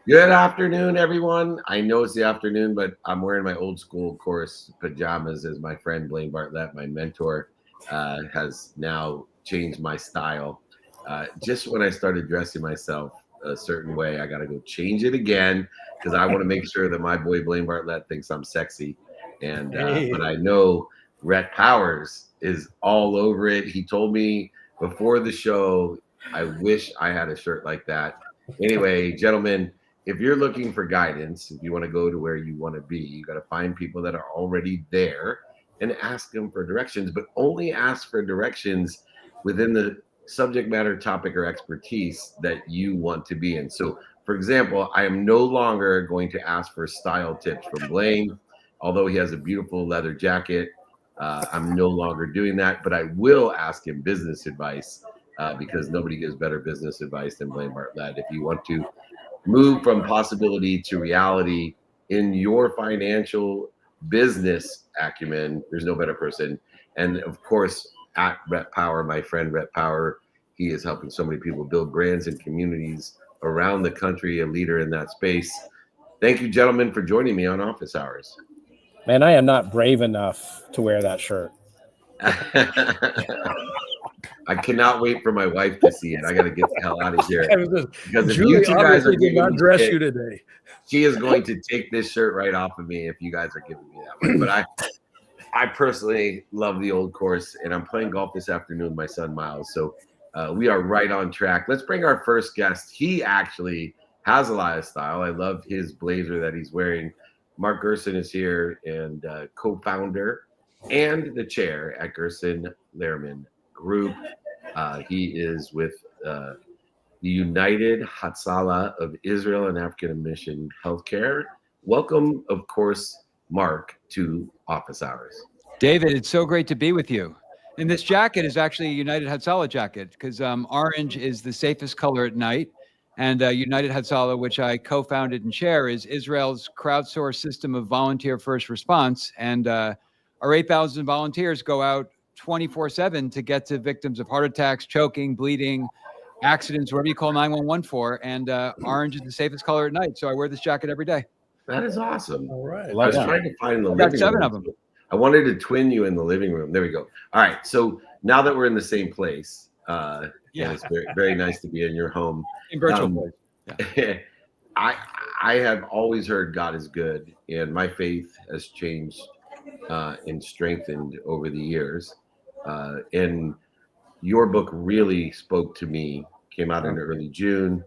Good afternoon, everyone. I know it's the afternoon, but I'm wearing my old school course pajamas as my friend Blaine Bartlett, my mentor, has now changed my style. Just when I started dressing myself a certain way, I got to go change it again because I want to make sure that my boy Blaine Bartlett thinks I'm sexy. And Hey, but I know Rhett Powers is all over it. He told me before the show, I wish I had a shirt like that. Anyway, gentlemen, if you're looking for guidance, if you want to go to where you want to be, you got to find people that are already there and ask them for directions, but only ask for directions within the subject matter, topic, or expertise that you want to be in. So, for example, I am no longer going to ask for style tips from Blaine, although he has a beautiful leather jacket. I'm no longer doing that, but I will ask him business advice because nobody gives better business advice than Blaine Bartlett. If you want to move from possibility to reality in your financial business acumen, there's no better person. And of course, at Rhett Power, my friend Rhett Power, he is helping so many people build brands and communities around the country, a leader in that space. Thank you, gentlemen, for joining me on Office Hours. man, I am not brave enough to wear that shirt. I cannot wait for my wife to see it. I got to get the hell out of here because if you Julie two guys are obviously did giving not me dress shit, you today. she is going to take this shirt right off of me if you guys are giving me that one. But I personally love the old course, and I'm playing golf this afternoon with my son Miles. So we are right on track. Let's bring our first guest. He actually has a lot of style. I love his blazer that he's wearing. Mark Gerson is here, and co-founder and the chair at Gerson Lehrman Group. He is with the United Hatzalah of Israel and African Mission Healthcare. Welcome, of course, Mark, to Office Hours. David, it's so great to be with you. And this jacket is actually a United Hatzalah jacket because orange is the safest color at night. And United Hatzalah, which I co-founded and chair, is Israel's crowdsourced system of volunteer first response. And our 8,000 volunteers go out 24/7 to get to victims of heart attacks, choking, bleeding, accidents, whatever you call 911 for. And orange is the safest color at night. So I wear this jacket every day. That is awesome. All right. I Love was that. trying to find the I've got living 7 room. of them. I wanted to twin you in the living room. There we go. All right. So now that we're in the same place, and it's very, very nice to be in your home. In virtual place. Yeah. I have always heard God is good, and my faith has changed and strengthened over the years. And your book really spoke to me. Came out in early June.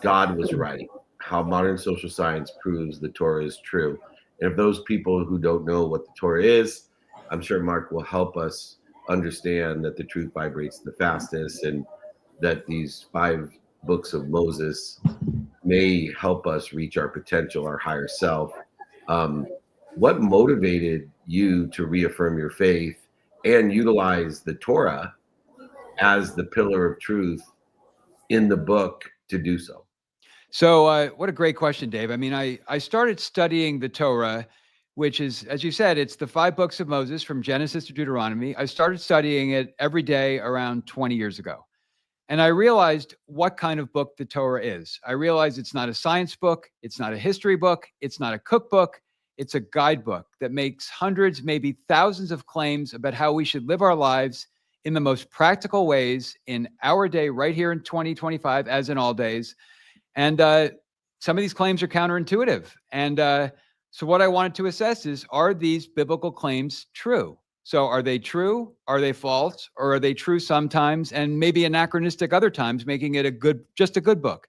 God was right. How modern social science proves the Torah is true. And if those people who don't know what the Torah is, I'm sure Mark will help us understand that the truth vibrates the fastest and that these 5 books of Moses may help us reach our potential, our higher self. What motivated you to reaffirm your faith and utilize the Torah as the pillar of truth in the book to do so? So what a great question, Dave. I mean, I started studying the Torah, which is, as you said, it's the 5 books of Moses from Genesis to Deuteronomy. I started studying it every day around 20 years ago. And I realized what kind of book the Torah is. I realized it's not a science book. It's not a history book. It's not a cookbook. It's a guidebook that makes hundreds, maybe thousands of claims about how we should live our lives in the most practical ways in our day, right here in 2025, as in all days. And some of these claims are counterintuitive. And so what I wanted to assess is, are these biblical claims true? So are they true? Are they false? Or are they true sometimes and maybe anachronistic other times, making it just a good book?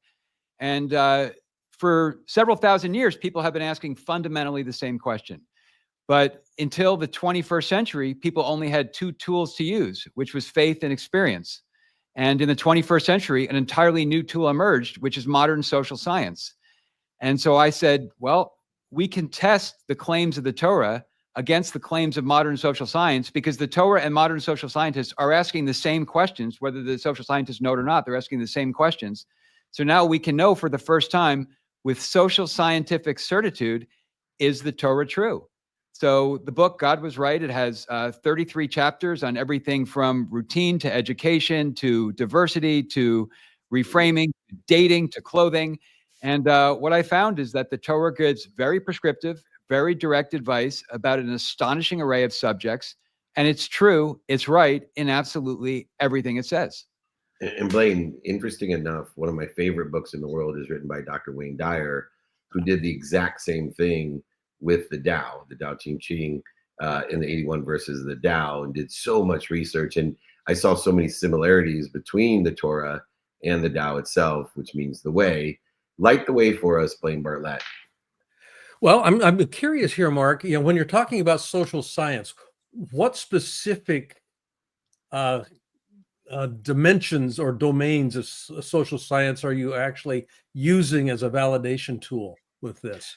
And for several thousand years, people have been asking fundamentally the same question. But until the 21st century, people only had 2 tools to use, which was faith and experience. And in the 21st century, an entirely new tool emerged, which is modern social science. And so I said, well, we can test the claims of the Torah against the claims of modern social science, because the Torah and modern social scientists are asking the same questions, whether the social scientists know it or not, they're asking the same questions. So now we can know for the first time with social scientific certitude, is the Torah true? So the book, God Was Right, it has 33 chapters on everything from routine to education to diversity to reframing, dating to clothing. And what I found is that the Torah gives very prescriptive, very direct advice about an astonishing array of subjects. And it's true, it's right in absolutely everything it says. And Blaine, interesting enough, one of my favorite books in the world is written by Dr. Wayne Dyer, who did the exact same thing with the Tao Te Ching, in the 81 verses of the Tao, and did so much research. And I saw so many similarities between the Torah and the Tao itself, which means the way. Light the way for us, Blaine Bartlett. Well, I'm curious here, Mark. When you're talking about social science, what specific dimensions or domains of social science are you actually using as a validation tool with this?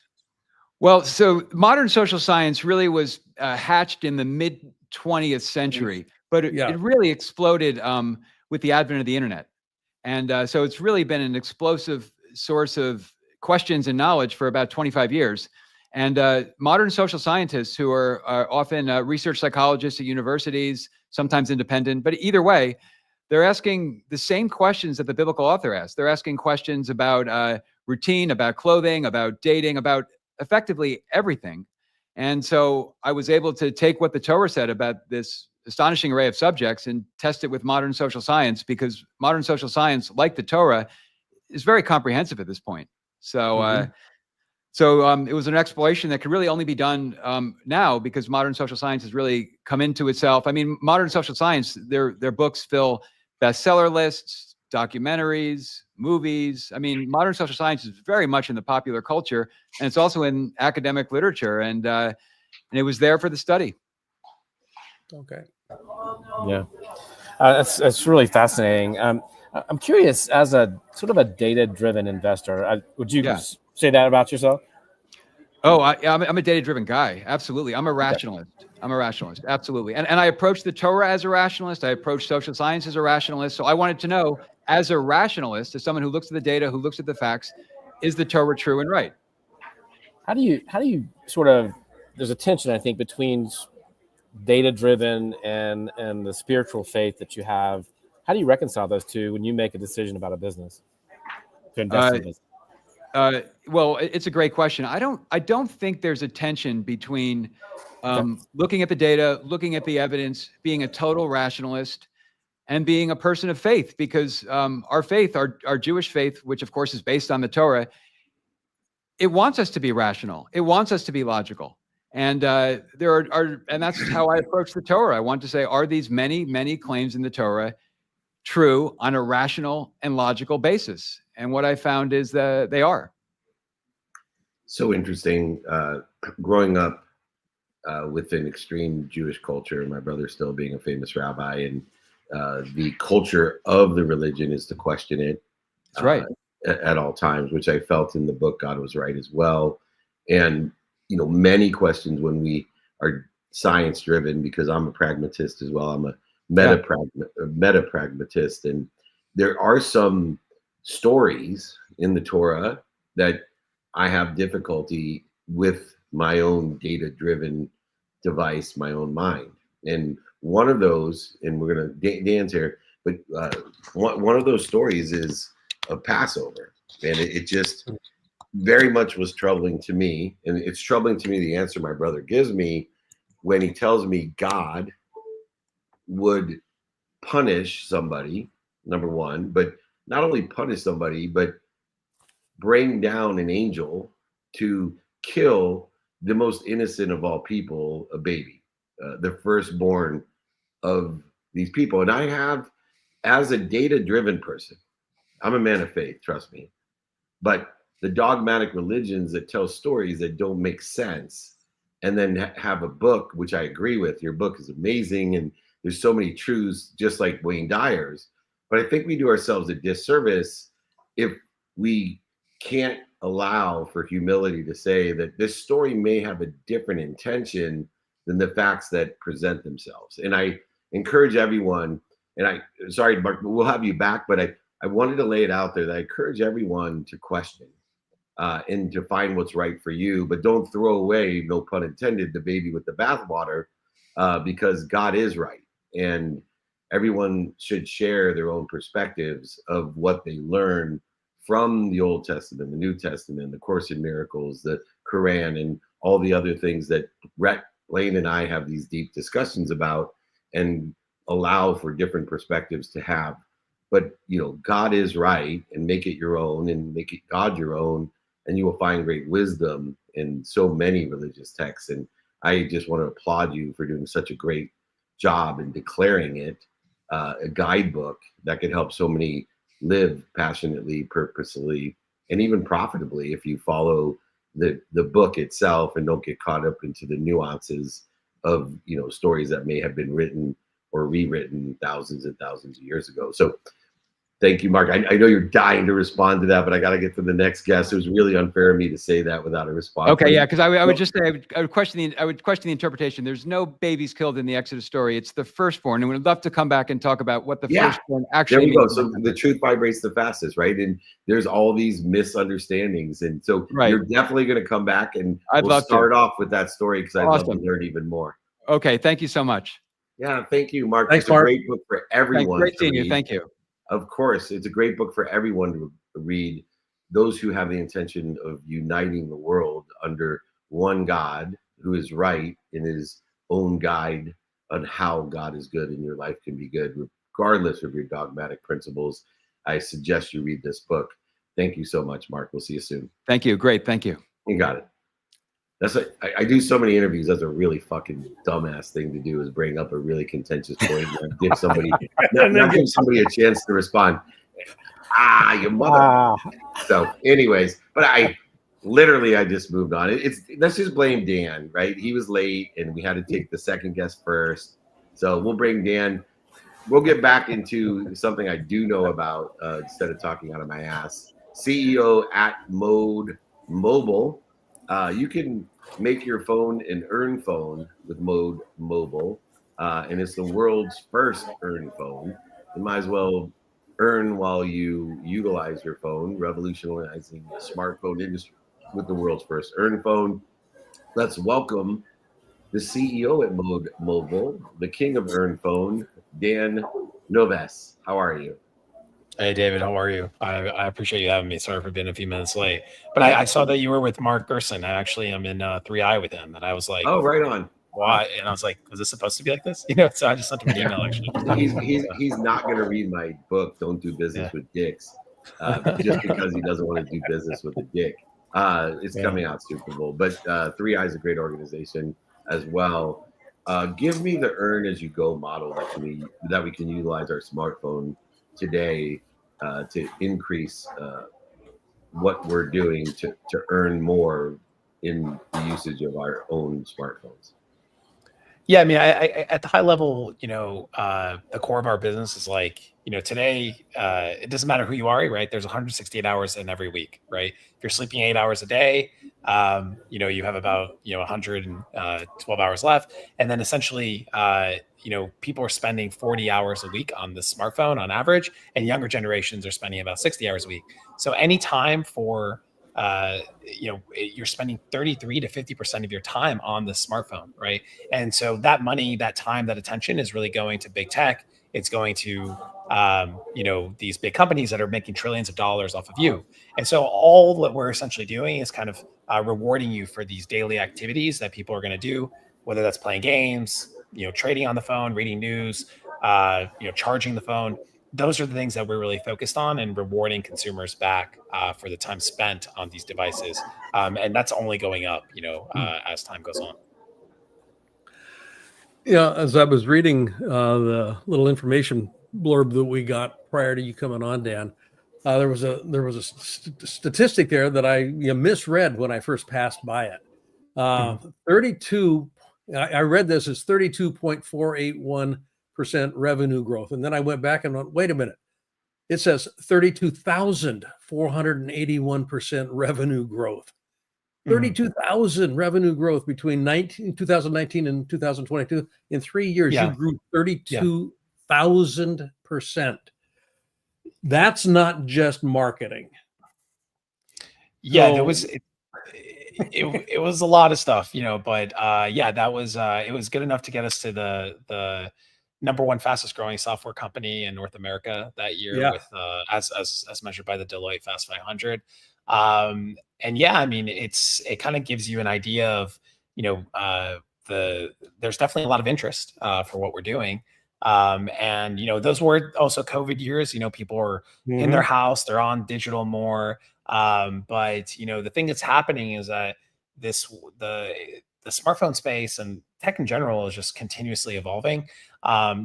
Well, so modern social science really was hatched in the mid 20th century, but it really exploded with the advent of the internet. And so it's really been an explosive source of questions and knowledge for about 25 years. And modern social scientists, who are often research psychologists at universities, sometimes independent, but either way, they're asking the same questions that the biblical author asked. They're asking questions about routine, about clothing, about dating, about effectively everything. And so I was able to take what the Torah said about this astonishing array of subjects and test it with modern social science, because modern social science, like the Torah, is very comprehensive at this point. So it was an exploration that could really only be done now, because modern social science has really come into itself. I mean, modern social science, their books fill bestseller lists, documentaries, movies. I mean, modern social science is very much in the popular culture, and it's also in academic literature, and it was there for the study. Okay. Yeah, that's really fascinating. I'm curious, as a sort of a data-driven investor, would you say that about yourself? Oh, I'm a data-driven guy. Absolutely. I'm a rationalist. Absolutely. And I approach the Torah as a rationalist. I approach social science as a rationalist. So I wanted to know, as a rationalist, as someone who looks at the data, who looks at the facts, is the Torah true and right? How do you sort of, there's a tension, I think, between data-driven and the spiritual faith that you have. How do you reconcile those two when you make a decision about a business, to invest in business? Well, it's a great question. I don't think there's a tension between looking at the data, looking at the evidence, being a total rationalist, and being a person of faith, because our faith, our Jewish faith, which of course is based on the Torah, it wants us to be rational. It wants us to be logical. And and that's how I approach the Torah. I want to say, are these many, many claims in the Torah true on a rational and logical basis? And what I found is that they are. So interesting. Growing up with an extreme Jewish culture, my brother still being a famous rabbi, and the culture of the religion is to question it. That's right. At all times, which I felt in the book God Was Right as well. And many questions when we are science driven, because I'm a pragmatist as well. I'm a meta pragmatist, and there are some stories in the Torah that I have difficulty with my own data driven device, my own mind. And one of those, and we're going to Dan's here, but one of those stories is of Passover, and it just very much was troubling to me. And it's troubling to me, the answer my brother gives me, when he tells me God would punish somebody, number one, but not only punish somebody, but bring down an angel to kill the most innocent of all people, a baby, the firstborn of these people. And I have, as a data-driven person, I'm a man of faith, trust me, but the dogmatic religions that tell stories that don't make sense, and then have a book, which I agree with, your book is amazing, and there's so many truths, just like Wayne Dyer's, but I think we do ourselves a disservice if we can't allow for humility to say that this story may have a different intention than the facts that present themselves. And I encourage everyone, and sorry, Mark, we'll have you back, but I wanted to lay it out there that I encourage everyone to question and to find what's right for you, but don't throw away, no pun intended, the baby with the bathwater, because God is right. And everyone should share their own perspectives of what they learn from the Old Testament, the New Testament, the Course in Miracles, the Quran, and all the other things that Rhett, Blaine, and I have these deep discussions about, and allow for different perspectives to have. But God is right, and make it your own, and make it God your own, and you will find great wisdom in so many religious texts. And I just want to applaud you for doing such a great job in declaring it a guidebook that could help so many live passionately, purposefully, and even profitably if you follow the book itself and don't get caught up into the nuances of stories that may have been written or rewritten thousands and thousands of years ago. So thank you, Mark. I know you're dying to respond to that, but I got to get to the next guest. It was really unfair of me to say that without a response. Okay, yeah, because I would just say I would question the interpretation. There's no babies killed in the Exodus story. It's the firstborn, and we'd love to come back and talk about what the firstborn actually means. There we means. go. So the truth vibrates the fastest, right? And there's all these misunderstandings, and so you're definitely going to come back, and we'll start off with that story because I'd love to learn even more. Okay, thank you so much. Yeah, thank you, Mark. Thanks, it's Mark. A great book for everyone. Great seeing you. Thank you. Of course, it's a great book for everyone to read. Those who have the intention of uniting the world under one God who is right in his own guide on how God is good and your life can be good, regardless of your dogmatic principles. I suggest you read this book. Thank you so much, Mark. We'll see you soon. Thank you. Great. Thank you. You got it. I do so many interviews. That's a really fucking dumbass thing to do, is bring up a really contentious point and give somebody not give somebody a chance to respond. Your mother. So anyways, but I just moved on. Let's just blame Dan, right? He was late and we had to take the second guest first. So we'll bring Dan. We'll get back into something I do know about instead of talking out of my ass. CEO at Mode Mobile. You can make your phone an earn phone with Mode Mobile, and it's the world's first earn phone. You might as well earn while you utilize your phone, revolutionizing the smartphone industry with the world's first earn phone. Let's welcome the CEO at Mode Mobile, the king of earn phone, Dan Noves. How are you? Hey, David, how are you? I appreciate you having me. Sorry for being a few minutes late. But I saw that you were with Mark Gerson. I actually am in 3i with him. And I was like, oh, right on. Why? And I was like, was this supposed to be like this? So I just sent him an email, actually. He's not going to read my book, Don't Do Business with Dicks, just because he doesn't want to do business with a dick. It's coming out Super Bowl. But 3i is a great organization as well. Give me the earn as you go model that we can utilize our smartphone today to increase what we're doing to earn more in the usage of our own smartphones. Yeah, I mean, I at the high level, the core of our business is like, today, it doesn't matter who you are, right? There's 168 hours in every week, right? If you're sleeping 8 hours a day, you have about, 112 hours left. And then essentially, people are spending 40 hours a week on the smartphone on average, and younger generations are spending about 60 hours a week. So any time for you're spending 33 to 50% of your time on the smartphone, right? And so that money, that time, that attention is really going to big tech. It's going to, these big companies that are making trillions of dollars off of you. And so all that we're essentially doing is kind of rewarding you for these daily activities that people are going to do, whether that's playing games, trading on the phone, reading news, charging the phone. Those are the things that we're really focused on, and rewarding consumers back for the time spent on these devices. And that's only going up, as time goes on. Yeah, as I was reading the little information blurb that we got prior to you coming on, Dan, there was a statistic there that I misread when I first passed by it. 32. I read this as 32.481% revenue growth, and then I went back and went, wait a minute. It says 32,481% revenue growth. 32,000 revenue growth between 2019 and 2022. In 3 years, you grew 32,000%. That's not just marketing. Yeah, there was it was a lot of stuff, but that was it was good enough to get us to the #1 fastest growing software company in North America that year, Yeah. with as measured by the Deloitte Fast 500. And yeah, I mean, it kind of gives you an idea of, there's definitely a lot of interest for what we're doing. And those were also COVID years. People are in their house, they're on digital more. But the thing that's happening is that this the smartphone space and tech in general is just continuously evolving.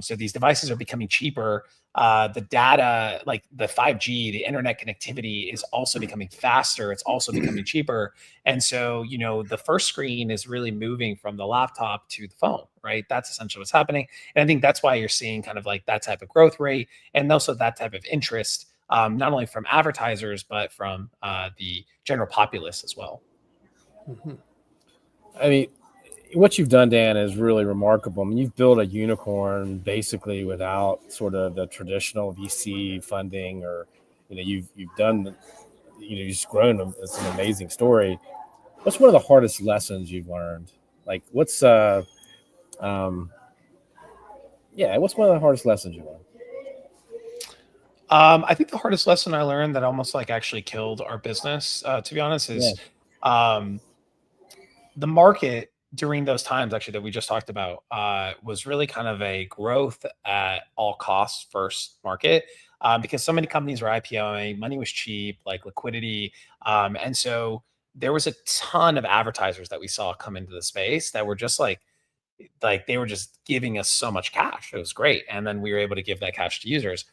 So these devices are becoming cheaper. The data, like the 5G, the internet connectivity, is also becoming faster. It's also becoming cheaper. And so, the first screen is really moving from the laptop to the phone, right? That's essentially what's happening. And I think that's why you're seeing kind of like that type of growth rate, and also that type of interest, not only from advertisers, but from the general populace as well. Mhm. I mean, what you've done, Dan, is really remarkable. I mean, you've built a unicorn basically without sort of the traditional VC funding, or you've done, you've just grown them. It's an amazing story. What's one of the hardest lessons you've learned? Like, what's what's one of the hardest lessons you learned? I think the hardest lesson I learned that almost like actually killed our business, to be honest, is the market during those times actually that we just talked about was really kind of a growth at all costs first market, because so many companies were IPOing, money was cheap, like liquidity. And so there was a ton of advertisers that we saw come into the space that were just like they were just giving us so much cash. It was great. And then we were able to give that cash to users.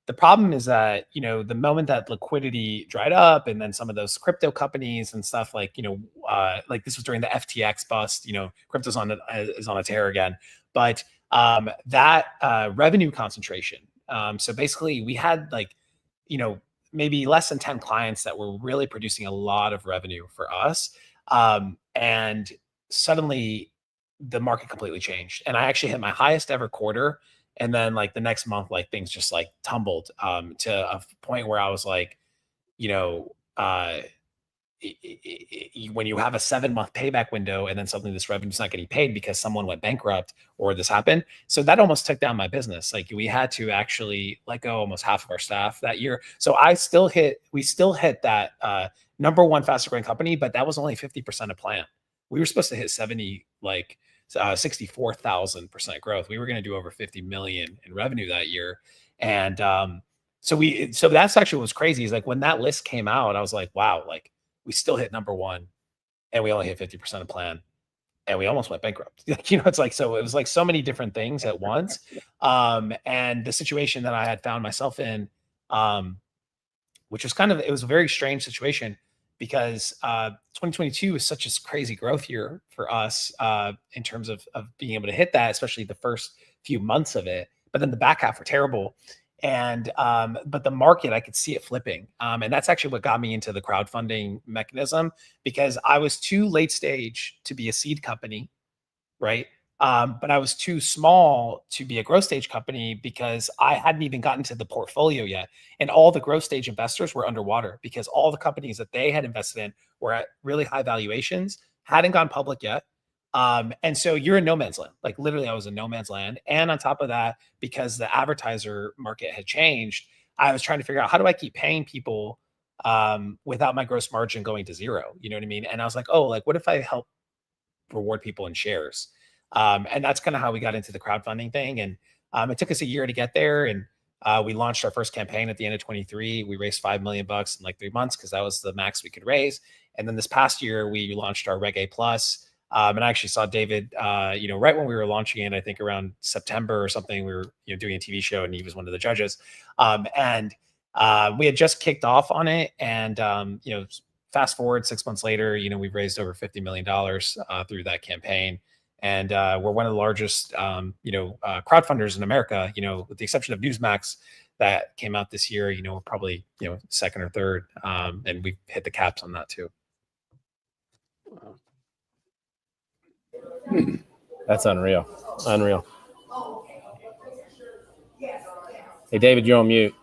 The problem is that, the moment that liquidity dried up, and then some of those crypto companies and stuff like, like this was during the FTX bust, crypto's is on a tear again. But that revenue concentration. So basically we had like, maybe less than 10 clients that were really producing a lot of revenue for us. And suddenly the market completely changed. And I actually hit my highest ever quarter. And then like the next month, like things just like tumbled to a point where I was like, when you have a 7-month payback window and then suddenly this revenue's not getting paid because someone went bankrupt or this happened. So that almost took down my business. Like we had to actually let go almost half of our staff that year. So we still hit that #1 fastest growing company, but that was only 50% of plan. We were supposed to hit 64,000% growth. We were going to do over 50 million in revenue that year. And so that's actually what was crazy, is like when that list came out, I was like, wow, like we still hit #1 and we only hit 50% of plan and we almost went bankrupt. It's like, so it was like so many different things at once. And the situation that I had found myself in, which was it was a very strange situation, because 2022 was such a crazy growth year for us in terms of being able to hit that, especially the first few months of it. But then the back half were terrible. And but the market, I could see it flipping. And that's actually what got me into the crowdfunding mechanism, because I was too late stage to be a seed company, right? But I was too small to be a growth stage company because I hadn't even gotten to the portfolio yet. And all the growth stage investors were underwater because all the companies that they had invested in were at really high valuations, hadn't gone public yet. And so you're in no man's land. Like literally I was in no man's land. And on top of that, because the advertiser market had changed, I was trying to figure out, how do I keep paying people without my gross margin going to zero? You know what I mean? And I was like, oh, like what if I help reward people in shares? And that's kind of how we got into the crowdfunding thing. And it took us a year to get there. And we launched our first campaign at the end of 23. We raised $5 million in like 3 months because that was the max we could raise. And then this past year, we launched our Reg A Plus. And I actually saw David, right when we were launching it, I think around September or something, we were doing a TV show and he was one of the judges. And we had just kicked off on it. And, fast forward 6 months later, we've raised over $50 million through that campaign. And we're one of the largest, crowdfunders in America, with the exception of Newsmax that came out this year. We're probably, second or third. And we've hit the caps on that too. That's unreal. Unreal. Hey, David, you're on mute.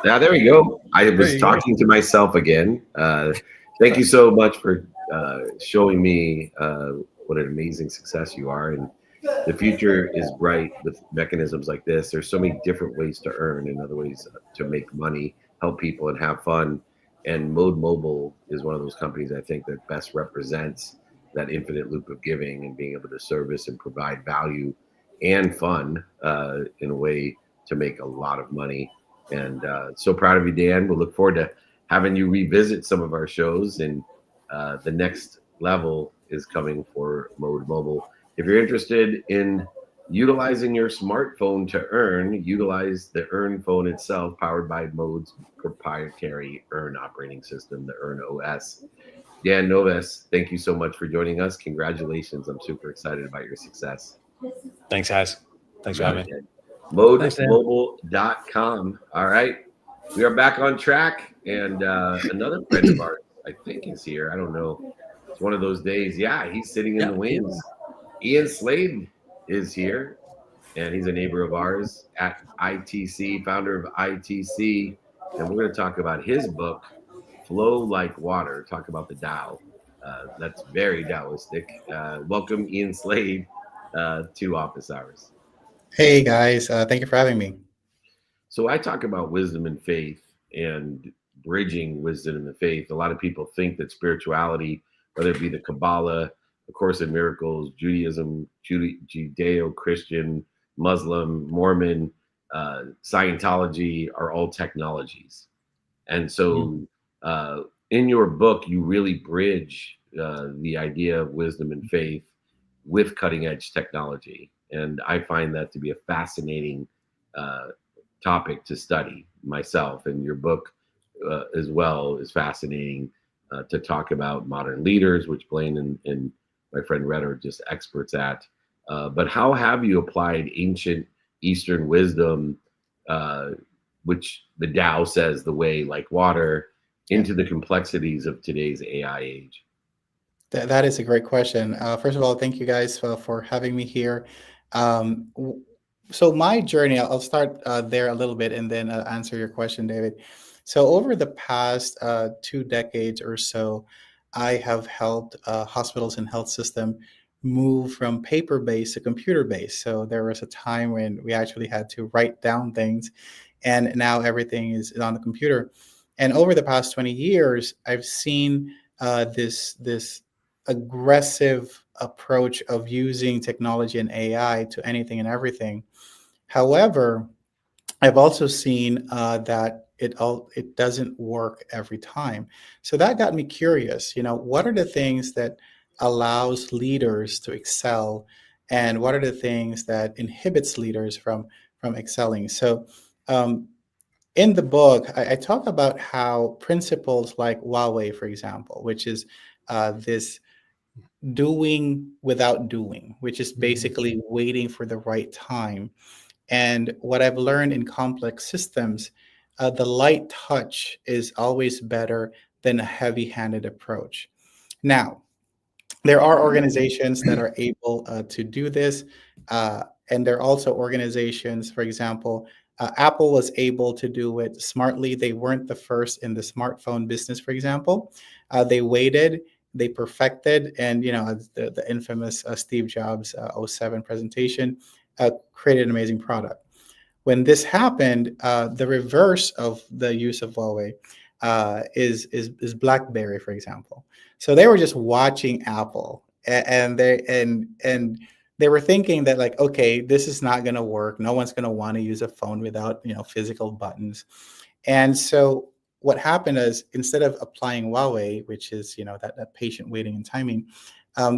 Yeah, there we go. I was talking to myself again. Thank you so much for showing me what an amazing success you are. And the future is bright with mechanisms like this. There's so many different ways to earn and other ways to make money, help people, and have fun. And Mode Mobile is one of those companies I think that best represents that infinite loop of giving and being able to service and provide value and fun in a way to make a lot of money. And so proud of you, Dan. We'll look forward to having you revisit some of our shows. And the next level is coming for Mode Mobile. If you're interested in utilizing your smartphone to earn, utilize the Earn phone itself, powered by Mode's proprietary Earn operating system, the Earn OS. Dan Noves, thank you so much for joining us. Congratulations. I'm super excited about your success. Thanks, guys. Thanks for having me. ModeMobile.com. All right. We are back on track. And another friend of ours, I think, is here. I don't know. It's one of those days. Yeah, he's sitting in the wings. Ian Slade is here, and he's a neighbor of ours at ITC, founder of ITC. And we're going to talk about his book, Flow Like Water, talk about the Tao. That's very Taoistic. Welcome, Ian Slade, to Office Hours. Hey, guys. Thank you for having me. So I talk about wisdom and faith and bridging wisdom and the faith. A lot of people think that spirituality, whether it be the Kabbalah, the Course in Miracles, Judaism, Judeo-Christian, Muslim, Mormon, Scientology are all technologies. And so in your book, you really bridge the idea of wisdom and faith with cutting edge technology. And I find that to be a fascinating topic to study myself. And your book as well is fascinating to talk about modern leaders, which Blaine and my friend Rhett are just experts at. But how have you applied ancient Eastern wisdom, which the Tao says the way like water, into the complexities of today's AI age? That is a great question. First of all, thank you guys for having me here. So my journey, I'll start there a little bit and then answer your question, David. So over the past 2 decades or so, I have helped hospitals and health system move from paper-based to computer-based. So there was a time when we actually had to write down things, and now everything is on the computer. And over the past 20 years, I've seen this aggressive approach of using technology and AI to anything and everything. However, I've also seen that it doesn't work every time. So that got me curious. What are the things that allows leaders to excel, and what are the things that inhibits leaders from excelling? So in the book, I talk about how principles like Huawei, for example, which is this doing without doing, which is basically waiting for the right time. And what I've learned in complex systems, the light touch is always better than a heavy-handed approach. Now, there are organizations that are able to do this. And there are also organizations, for example, Apple was able to do it smartly. They weren't the first in the smartphone business, for example. They waited, they perfected, and the infamous Steve Jobs 07 presentation created an amazing product. When this happened, the reverse of the use of Huawei is BlackBerry, for example. So they were just watching Apple, and they were thinking that, like, okay, this is not going to work. No one's going to want to use a phone without physical buttons. And so what happened is, instead of applying Huawei, which is that patient waiting and timing,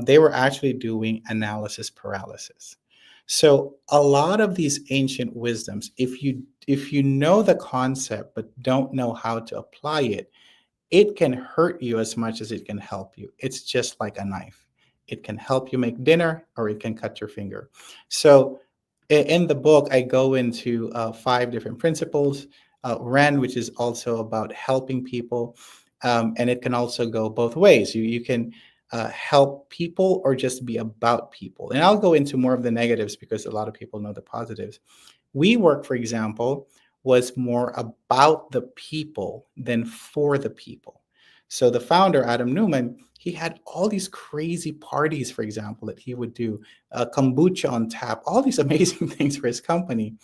they were actually doing analysis paralysis. So a lot of these ancient wisdoms, if you know the concept but don't know how to apply it, it can hurt you as much as it can help you. It's just like a knife. It can help you make dinner, or it can cut your finger. So in the book, I go into 5 different principles. Ren, which is also about helping people, and it can also go both ways. You can help people or just be about people. And I'll go into more of the negatives because a lot of people know the positives. WeWork, for example, was more about the people than for the people. So the founder, Adam Newman, he had all these crazy parties, for example, that he would do, kombucha on tap, all these amazing things for his company.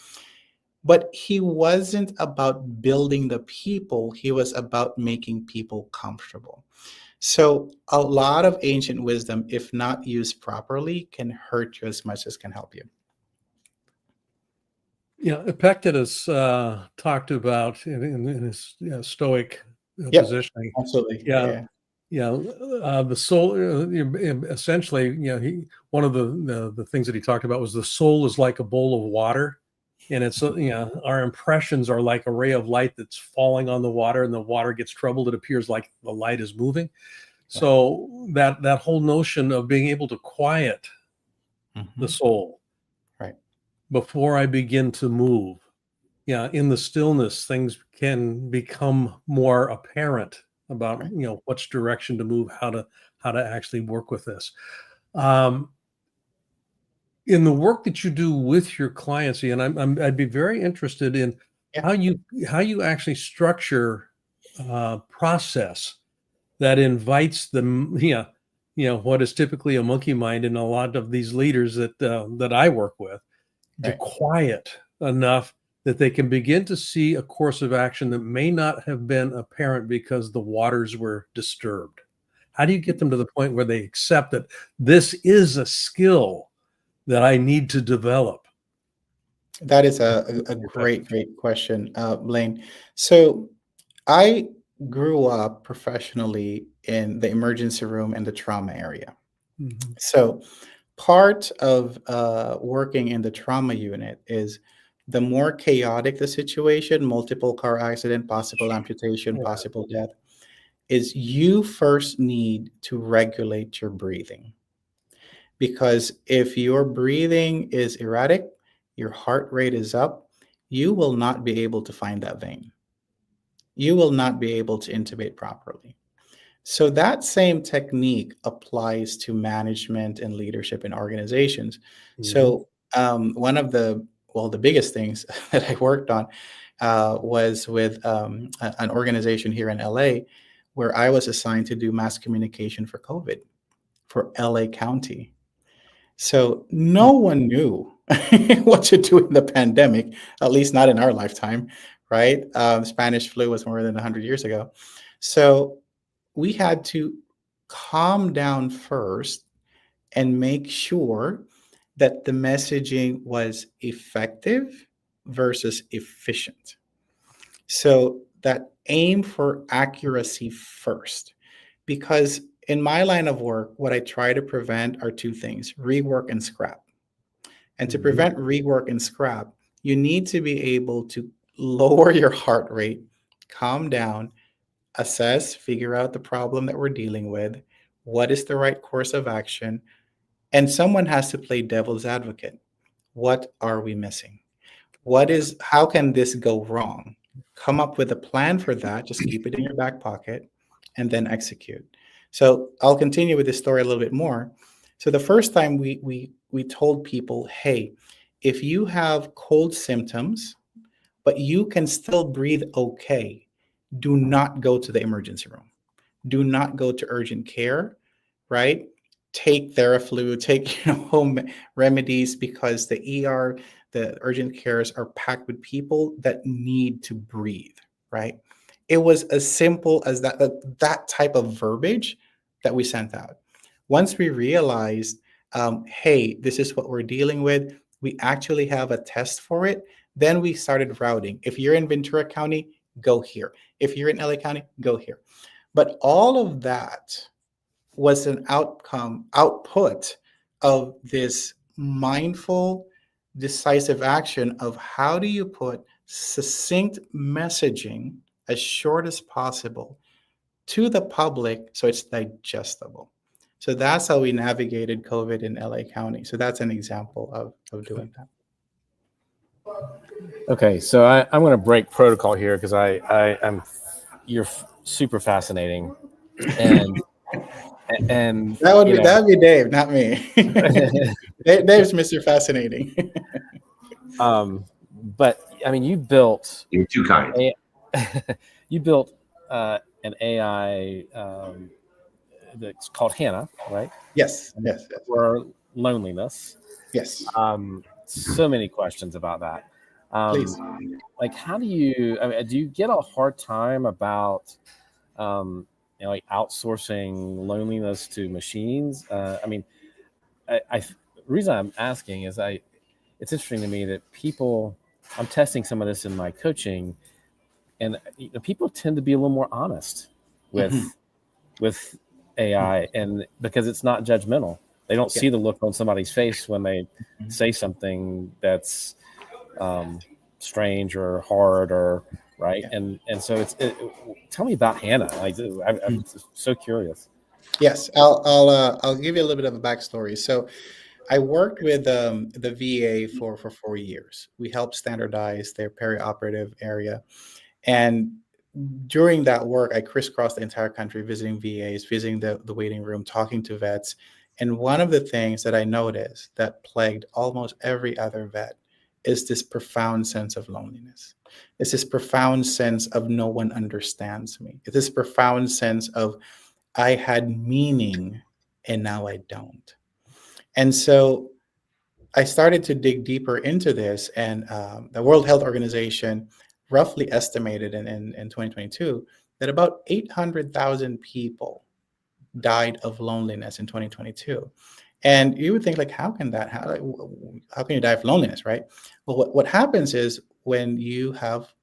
But he wasn't about building the people, he was about making people comfortable. So a lot of ancient wisdom, if not used properly, can hurt you as much as can help you. Yeah, Epictetus talked about in his Stoic Yep, positioning. absolutely. Yeah, yeah. The soul, essentially, one of the things that he talked about was the soul is like a bowl of water, and it's our impressions are like a ray of light that's falling on the water, and the water gets troubled. It appears like the light is moving. So that whole notion of being able to quiet the soul, right, before I begin to move. Yeah, in the stillness, things can become more apparent about which direction to move, how to actually work with this. In the work that you do with your clients, and I'd be very interested in how you actually structure process that invites them, what is typically a monkey mind in a lot of these leaders that I work with, to quiet enough that they can begin to see a course of action that may not have been apparent because the waters were disturbed. How do you get them to the point where they accept that this is a skill that I need to develop? That is a great question, Blaine. So I grew up professionally in the emergency room and the trauma area. Mm-hmm. So part of working in the trauma unit is the more chaotic the situation, multiple car accident, possible amputation, possible death, is you first need to regulate your breathing. Because if your breathing is erratic, your heart rate is up, you will not be able to find that vein. You will not be able to intubate properly. So that same technique applies to management and leadership in organizations. Mm-hmm. So one of the biggest things that I worked on was with an organization here in LA, where I was assigned to do mass communication for COVID for LA County. So no one knew what to do in the pandemic, at least not in our lifetime, right? Spanish flu was more than 100 years ago. So we had to calm down first and make sure that the messaging was effective versus efficient. So that aim for accuracy first, because in my line of work, what I try to prevent are two things: rework and scrap. And to prevent rework and scrap, you need to be able to lower your heart rate, calm down, assess, figure out the problem that we're dealing with, what is the right course of action, and someone has to play devil's advocate. What are we missing? How can this go wrong? Come up with a plan for that, just keep it in your back pocket, and then execute. So I'll continue with this story a little bit more. So the first time we told people, hey, if you have cold symptoms, but you can still breathe okay, do not go to the emergency room. Do not go to urgent care, right? Take Theraflu, take home remedies, because the ER, the urgent cares are packed with people that need to breathe, right? It was as simple as that type of verbiage that we sent out. Once we realized, hey, this is what we're dealing with, we actually have a test for it, then we started routing. If you're in Ventura County, go here. If you're in LA County, go here. But all of that was an output of this mindful, decisive action of how do you put succinct messaging as short as possible to the public so it's digestible. So that's how we navigated COVID in LA County. So that's an example of doing that. Okay, so I'm going to break protocol here because you're super fascinating, and that would be Dave, not me. Dave's Mr. Fascinating. But I mean, you built. You're too kind. You built an AI that's called Hannah, right? Yes, yes, yes, For loneliness. yes. So many questions about that. Please. Like, how do you? I mean, do you get a hard time about, like outsourcing loneliness to machines? I mean, the reason I'm asking is it's interesting to me that people. I'm testing some of this in my coaching, and people tend to be a little more honest Mhm. with AI, and because it's not judgmental, they don't Yeah. see the look on somebody's face when they Mhm. say something that's strange or hard or right. Yeah. And so tell me about Hannah. Like, I'm Mhm. so curious. Yes, I'll give you a little bit of a backstory. So I worked with the VA for 4 years. We helped standardize their perioperative area, and during that work, I crisscrossed the entire country, visiting VAs, visiting the waiting room, talking to vets. And one of the things that I noticed that plagued almost every other vet is this profound sense of loneliness. It's this profound sense of no one understands me. It's this profound sense of I had meaning and now I don't. And so I started to dig deeper into this, and the World Health Organization roughly estimated in 2022 that about 800,000 people died of loneliness in 2022. And you would think, like, how can that, how can you die of loneliness, right? Well, what happens is when you have,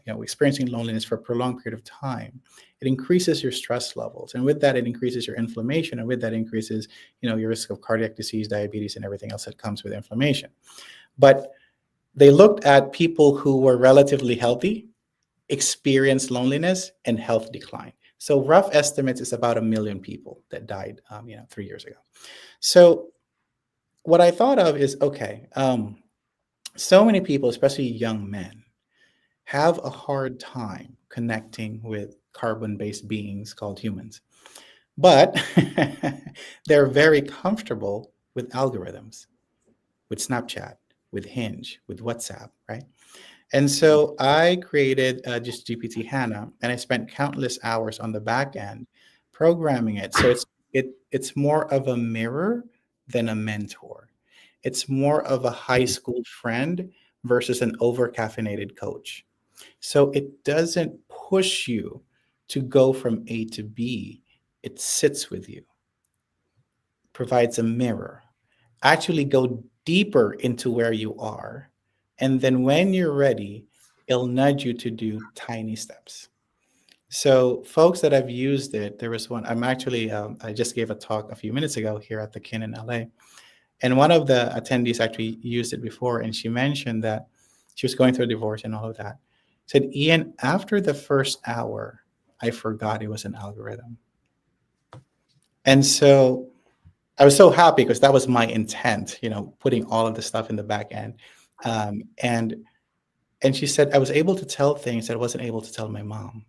experiencing loneliness for a prolonged period of time, it increases your stress levels. And with that, it increases your inflammation. And with that increases, your risk of cardiac disease, diabetes, and everything else that comes with inflammation. But they looked at people who were relatively healthy, experienced loneliness, and health decline. So rough estimates is about 1 million people that died, 3 years ago. So what I thought of is, okay, so many people, especially young men, have a hard time connecting with carbon-based beings called humans, but they're very comfortable with algorithms, with Snapchat, with Hinge, with WhatsApp, right? And so I created just GPT Hannah, and I spent countless hours on the back end programming it. So it's more of a mirror than a mentor. It's more of a high school friend versus an over caffeinated coach. So it doesn't push you to go from A to B. It sits with you, provides a mirror. Actually go deeper into where you are. And then when you're ready, it'll nudge you to do tiny steps. So, folks that have used it, there was one. I just gave a talk a few minutes ago here at the Kin in LA. And one of the attendees actually used it before. And she mentioned that she was going through a divorce and all of that. Said, Ian, after the first hour, I forgot it was an algorithm. And so I was so happy because that was my intent, putting all of the stuff in the back end. Um, and and she said I was able to tell things that I wasn't able to tell my mom.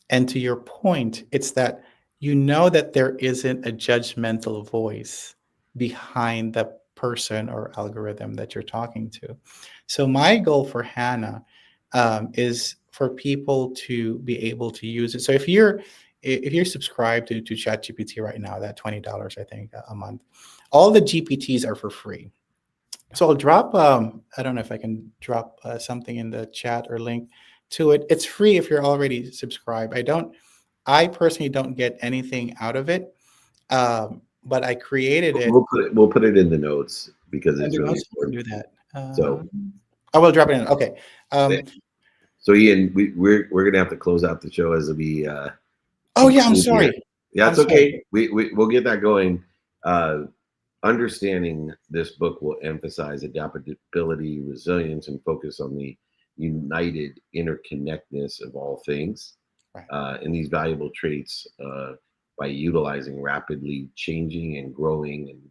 And to your point, it's that that there isn't a judgmental voice behind the person or algorithm that you're talking to. So my goal for Hannah is for people to be able to use it. So if you're subscribed to ChatGPT right now, that $20 I think a month, all the GPTs are for free. So I'll drop. I don't know if I can drop something in the chat or link to it. It's free if you're already subscribed. I personally don't get anything out of it, but I created it. We'll put it in the notes because And it's then really also you can important. do that. So I will drop it in. Okay. yeah. So Ian, we're gonna have to close out the show as we Oh yeah, I'm conclude here. sorry. Yeah, I'm it's sorry. okay. We'll get that going. Understanding this book will emphasize adaptability, resilience, and focus on the united interconnectedness of all things. Right. And these valuable traits by utilizing rapidly changing and growing and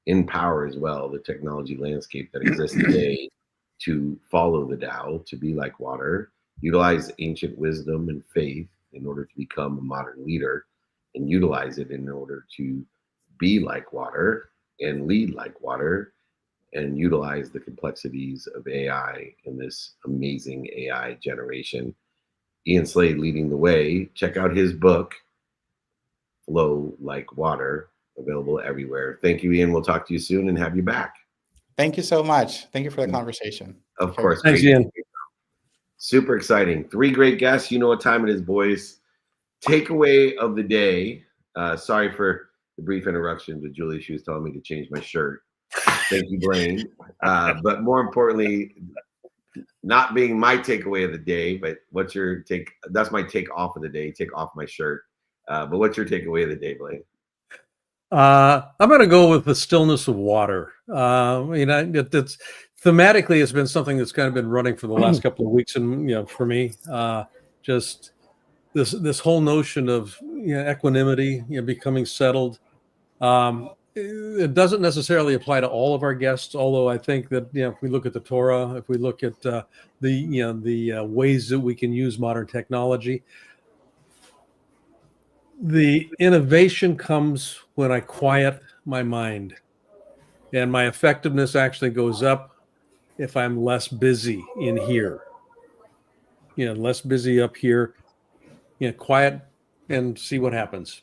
in power as well the technology landscape that exists today to follow the Tao, to be like water, utilize ancient wisdom and faith in order to become a modern leader, and utilize it in order to be like water and lead like water, and utilize the complexities of AI in this amazing AI generation. Ian Slade leading the way. Check out his book, Flow Like Water, available everywhere. Thank you, Ian. We'll talk to you soon and have you back. Thank you so much. Thank you for the conversation. Of Okay. course. Thanks, great. Ian. Super exciting. 3 great guests. You know what time it is, boys. Takeaway of the day. Sorry for the brief interruption to Julie. She was telling me to change my shirt. Thank you, Blaine. But more importantly, not being my takeaway of the day, but what's your take? That's my take off of the day. Take off my shirt. But what's your takeaway of the day, Blaine? I'm going to go with the stillness of water. It's thematically, it's been something that's kind of been running for the last couple of weeks, and for me, just this whole notion of equanimity, becoming settled. It doesn't necessarily apply to all of our guests, although I think that if we look at the Torah, if we look at the ways that we can use modern technology, the innovation comes when I quiet my mind, and my effectiveness actually goes up if I'm less busy in here. Less busy up here. Quiet and see what happens.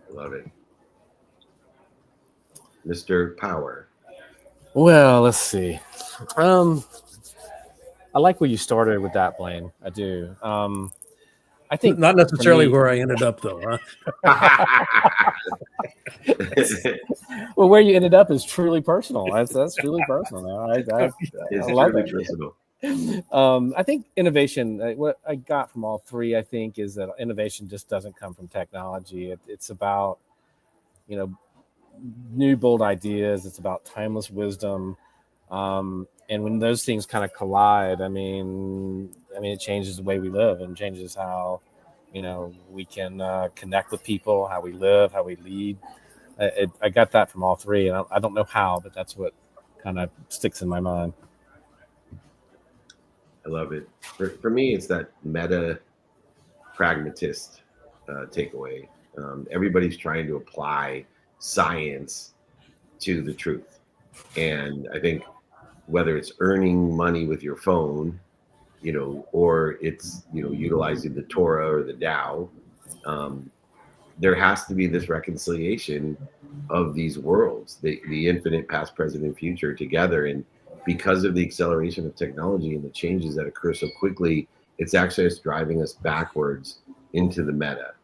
Love it. Mr. Power. Well, let's see. I like where you started with that, Blaine. I do. I think Not necessarily me, where I ended up, though. Huh? well, where you ended up is truly personal. That's truly personal. I It's love truly it. personal. I think innovation. What I got from all three, I think, is that innovation just doesn't come from technology. It's about new bold ideas. It's about timeless wisdom. And when those things kind of collide, I mean, it changes the way we live and changes how, we can connect with people, how we live, how we lead. I got that from all three, and I don't know how, but that's what kind of sticks in my mind. I love it. For me, it's that meta pragmatist takeaway. Everybody's trying to apply science to the truth. And I think whether it's earning money with your phone, or it's, utilizing the Torah or the Tao, there has to be this reconciliation of these worlds, the infinite past, present, and future together. And because of the acceleration of technology and the changes that occur so quickly, it's actually driving us backwards into the meta,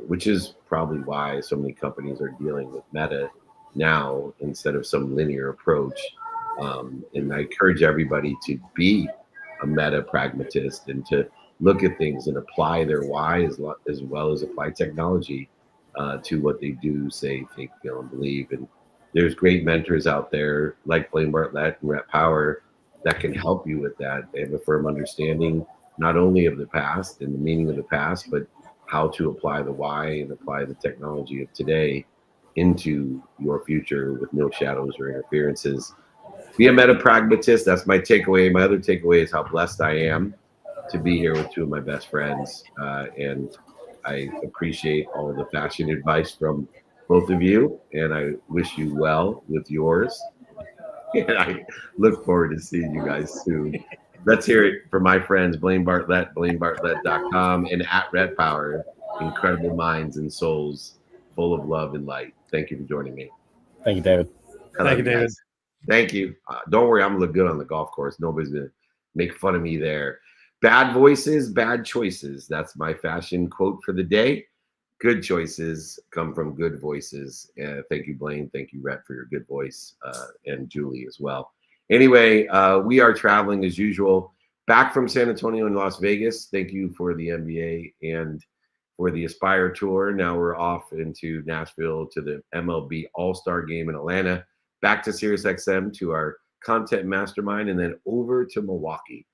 which is probably why so many companies are dealing with meta now instead of some linear approach. And I encourage everybody to be a meta pragmatist and to look at things and apply their why as well as apply technology to what they do, say, think, feel, and believe. And there's great mentors out there like Blaine Bartlett and Rhett Power that can help you with that. They have a firm understanding not only of the past and the meaning of the past, but how to apply the why and apply the technology of today into your future with no shadows or interferences. Be a meta pragmatist. That's my takeaway. My other takeaway is how blessed I am to be here with two of my best friends. And I appreciate all of the fashion advice from both of you. And I wish you well with yours. And I look forward to seeing you guys soon. Let's hear it for my friends, Blaine Bartlett, BlaineBartlett.com, and at Rhett Power. Incredible minds and souls full of love and light. Thank you for joining me. Thank you, David. Thank you, David. Thank you. Don't worry, I'm going to look good on the golf course. Nobody's going to make fun of me there. Bad voices, bad choices. That's my fashion quote for the day. Good choices come from good voices. Thank you, Blaine. Thank you, Rhett, for your good voice, and Julie as well. Anyway, we are traveling as usual. Back from San Antonio and Las Vegas. Thank you for the NBA and for the Aspire Tour. Now we're off into Nashville to the MLB All-Star Game in Atlanta. Back to SiriusXM to our content mastermind, and then over to Milwaukee.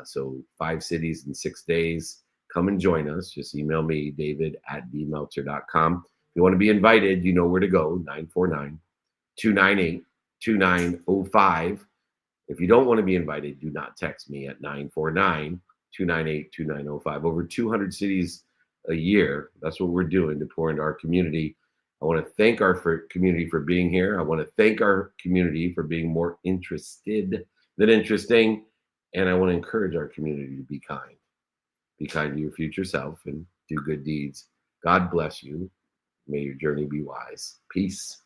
So 5 cities in 6 days. Come and join us. Just email me, david@dmeltzer.com. If you want to be invited, you know where to go, 949-298-2905. If you don't want to be invited, do not text me at 949-298-2905. Over 200 cities a year. That's what we're doing to pour into our community. I want to thank our community for being here. I want to thank our community for being more interested than interesting. And I want to encourage our community to be kind. be kind to your future self, and do good deeds. God bless you. May your journey be wise. Peace.